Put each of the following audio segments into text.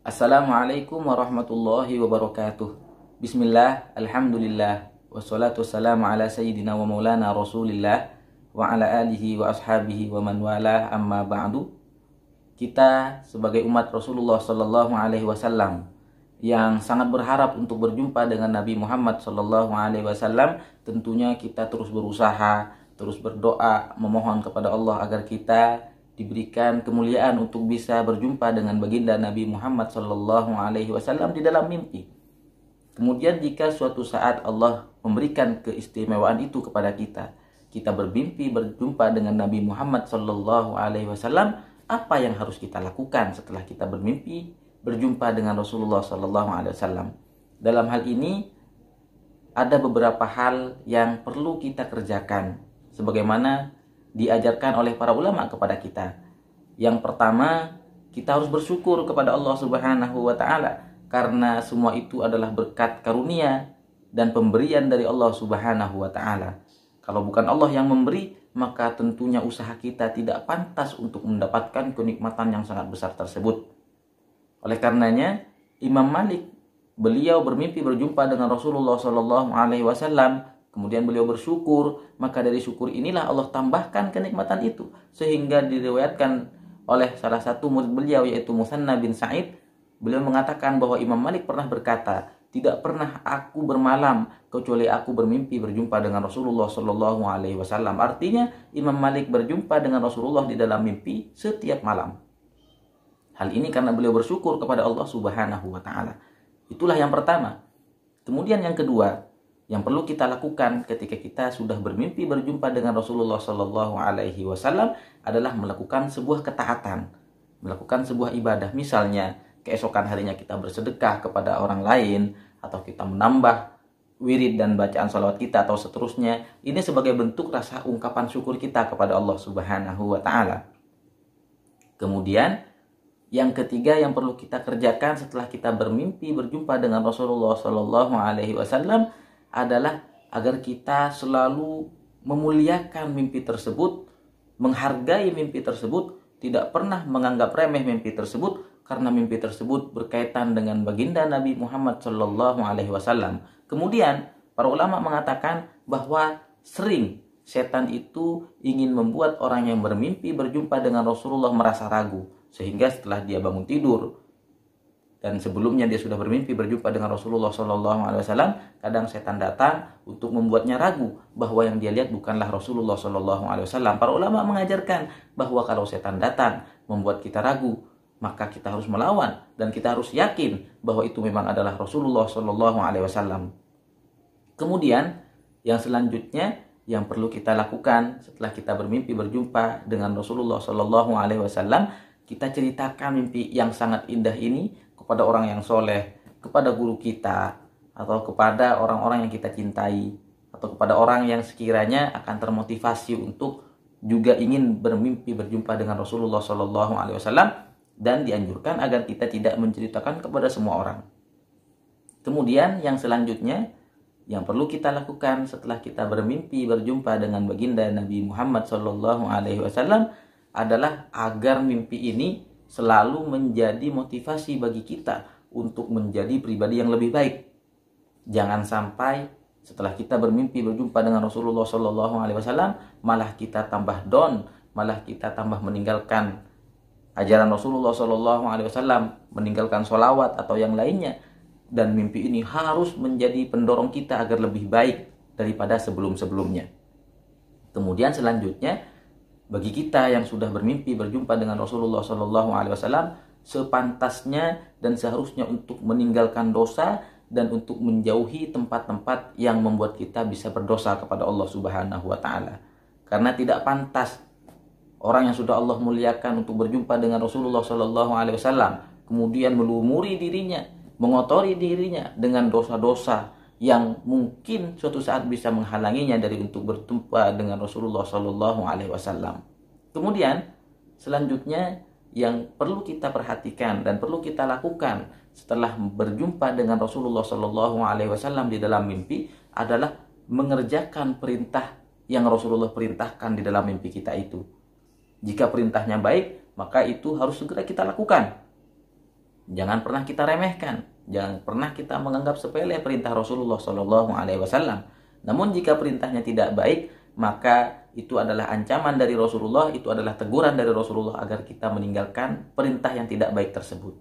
Assalamualaikum warahmatullahi wabarakatuh. Bismillah, alhamdulillah, wassalatu wassalamu ala sayyidina wa maulana rasulillah wa ala alihi wa ashabihi wa man walah, amma ba'du. Kita sebagai umat Rasulullah sallallahu alaihi wasallam yang sangat berharap untuk berjumpa dengan Nabi Muhammad sallallahu alaihi wasallam, tentunya kita terus berusaha, terus berdoa, memohon kepada Allah agar kita diberikan kemuliaan untuk bisa berjumpa dengan baginda Nabi Muhammad sallallahu alaihi wasallam di dalam mimpi. Kemudian jika suatu saat Allah memberikan keistimewaan itu kepada kita, kita bermimpi berjumpa dengan Nabi Muhammad sallallahu alaihi wasallam, apa yang harus kita lakukan setelah kita bermimpi berjumpa dengan Rasulullah sallallahu alaihi wasallam? Dalam hal ini ada beberapa hal yang perlu kita kerjakan sebagaimana diajarkan oleh para ulama kepada kita. Yang pertama, kita harus bersyukur kepada Allah Subhanahu wa taala karena semua itu adalah berkat karunia dan pemberian dari Allah Subhanahu wa taala. Kalau bukan Allah yang memberi, maka tentunya usaha kita tidak pantas untuk mendapatkan kenikmatan yang sangat besar tersebut. Oleh karenanya, Imam Malik, beliau bermimpi berjumpa dengan Rasulullah sallallahu alaihi wasallam. Kemudian beliau bersyukur, maka dari syukur inilah Allah tambahkan kenikmatan itu. Sehingga diriwayatkan oleh salah satu murid beliau yaitu Musanna bin Sa'id, beliau mengatakan bahwa Imam Malik pernah berkata, tidak pernah aku bermalam kecuali aku bermimpi berjumpa dengan Rasulullah sallallahu alaihi wasallam. Artinya Imam Malik berjumpa dengan Rasulullah di dalam mimpi setiap malam. Hal ini karena beliau bersyukur kepada Allah Subhanahu wa taala. Itulah yang pertama. Kemudian yang kedua, yang perlu kita lakukan ketika kita sudah bermimpi berjumpa dengan Rasulullah sallallahu alaihi wasallam adalah melakukan sebuah ketaatan, melakukan sebuah ibadah. Misalnya, keesokan harinya kita bersedekah kepada orang lain, atau kita menambah wirid dan bacaan salawat kita, atau seterusnya. Ini sebagai bentuk rasa ungkapan syukur kita kepada Allah Subhanahu wa taala. Kemudian yang ketiga yang perlu kita kerjakan setelah kita bermimpi berjumpa dengan Rasulullah sallallahu alaihi wasallam adalah agar kita selalu memuliakan mimpi tersebut, menghargai mimpi tersebut, tidak pernah menganggap remeh mimpi tersebut karena mimpi tersebut berkaitan dengan baginda Nabi Muhammad sallallahu alaihi wasallam. Kemudian para ulama mengatakan bahwa sering setan itu ingin membuat orang yang bermimpi berjumpa dengan Rasulullah merasa ragu. Sehingga setelah dia bangun tidur dan sebelumnya dia sudah bermimpi berjumpa dengan Rasulullah sallallahu alaihi wasallam, kadang setan datang untuk membuatnya ragu bahwa yang dia lihat bukanlah Rasulullah sallallahu alaihi wasallam. Para ulama mengajarkan bahwa kalau setan datang membuat kita ragu, maka kita harus melawan dan kita harus yakin bahwa itu memang adalah Rasulullah sallallahu alaihi wasallam. Kemudian yang selanjutnya yang perlu kita lakukan setelah kita bermimpi berjumpa dengan Rasulullah sallallahu alaihi wasallam, kita ceritakan mimpi yang sangat indah ini kepada orang yang soleh, kepada guru kita, atau kepada orang-orang yang kita cintai, atau kepada orang yang sekiranya akan termotivasi untuk juga ingin bermimpi berjumpa dengan Rasulullah sallallahu alaihi wasallam, dan dianjurkan agar kita tidak menceritakan kepada semua orang. Kemudian yang selanjutnya yang perlu kita lakukan setelah kita bermimpi berjumpa dengan baginda Nabi Muhammad sallallahu alaihi wasallam adalah agar mimpi ini selalu menjadi motivasi bagi kita untuk menjadi pribadi yang lebih baik. Jangan sampai setelah kita bermimpi berjumpa dengan Rasulullah sallallahu alaihi wasallam malah kita tambah down, malah kita tambah meninggalkan ajaran Rasulullah sallallahu alaihi wasallam, meninggalkan sholawat atau yang lainnya. Dan mimpi ini harus menjadi pendorong kita agar lebih baik daripada sebelum-sebelumnya. Kemudian selanjutnya, bagi kita yang sudah bermimpi berjumpa dengan Rasulullah sallallahu alaihi wasallam, sepantasnya dan seharusnya untuk meninggalkan dosa dan untuk menjauhi tempat-tempat yang membuat kita bisa berdosa kepada Allah Subhanahu wa taala. Karena tidak pantas orang yang sudah Allah muliakan untuk berjumpa dengan Rasulullah sallallahu alaihi wasallam kemudian melumuri dirinya, mengotori dirinya dengan dosa-dosa yang mungkin suatu saat bisa menghalanginya dari untuk berjumpa dengan Rasulullah sallallahu alaihi wasallam. Kemudian selanjutnya yang perlu kita perhatikan dan perlu kita lakukan setelah berjumpa dengan Rasulullah sallallahu alaihi wasallam di dalam mimpi adalah mengerjakan perintah yang Rasulullah perintahkan di dalam mimpi kita itu. Jika perintahnya baik, maka itu harus segera kita lakukan. Jangan pernah kita remehkan, jangan pernah kita menganggap sepele perintah Rasulullah Shallallahu Alaihi Wasallam. Namun jika perintahnya tidak baik, maka itu adalah ancaman dari Rasulullah, itu adalah teguran dari Rasulullah agar kita meninggalkan perintah yang tidak baik tersebut.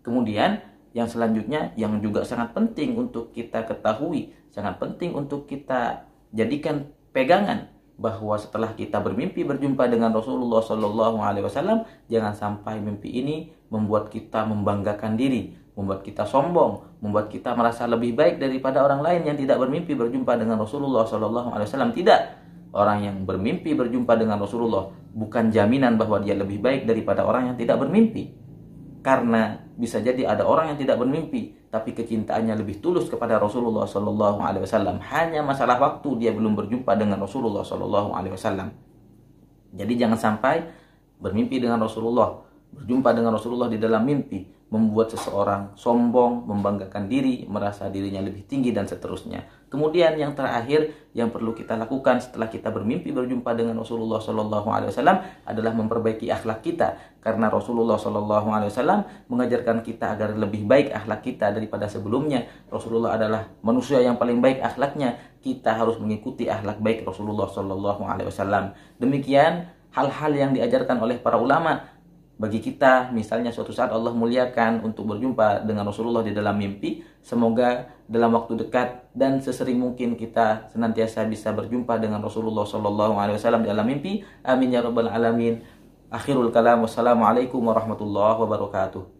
Kemudian yang selanjutnya yang juga sangat penting untuk kita ketahui, sangat penting untuk kita jadikan pegangan, bahwa setelah kita bermimpi berjumpa dengan Rasulullah Shallallahu Alaihi Wasallam, jangan sampai mimpi ini membuat kita membanggakan diri, membuat kita sombong, membuat kita merasa lebih baik daripada orang lain yang tidak bermimpi berjumpa dengan Rasulullah Shallallahu Alaihi Wasallam. Tidak, orang yang bermimpi berjumpa dengan Rasulullah bukan jaminan bahwa dia lebih baik daripada orang yang tidak bermimpi. Karena bisa jadi ada orang yang tidak bermimpi, tapi kecintaannya lebih tulus kepada Rasulullah Shallallahu Alaihi Wasallam. Hanya masalah waktu dia belum berjumpa dengan Rasulullah Shallallahu Alaihi Wasallam. Jadi jangan sampai bermimpi dengan Rasulullah, berjumpa dengan Rasulullah di dalam mimpi membuat seseorang sombong, membanggakan diri, merasa dirinya lebih tinggi dan seterusnya. Kemudian yang terakhir yang perlu kita lakukan setelah kita bermimpi berjumpa dengan Rasulullah Shallallahu Alaihi Wasallam adalah memperbaiki akhlak kita, karena Rasulullah Shallallahu Alaihi Wasallam mengajarkan kita agar lebih baik akhlak kita daripada sebelumnya. Rasulullah adalah manusia yang paling baik akhlaknya. Kita harus mengikuti akhlak baik Rasulullah Shallallahu Alaihi Wasallam. Demikian hal-hal yang diajarkan oleh para ulama. Bagi kita, misalnya suatu saat Allah muliakan untuk berjumpa dengan Rasulullah di dalam mimpi, semoga dalam waktu dekat dan sesering mungkin kita senantiasa bisa berjumpa dengan Rasulullah Shallallahu Alaihi Wasallam di dalam mimpi. Amin ya rabbal alamin. Akhirul kalam. Wassalamualaikum warahmatullahi wabarakatuh.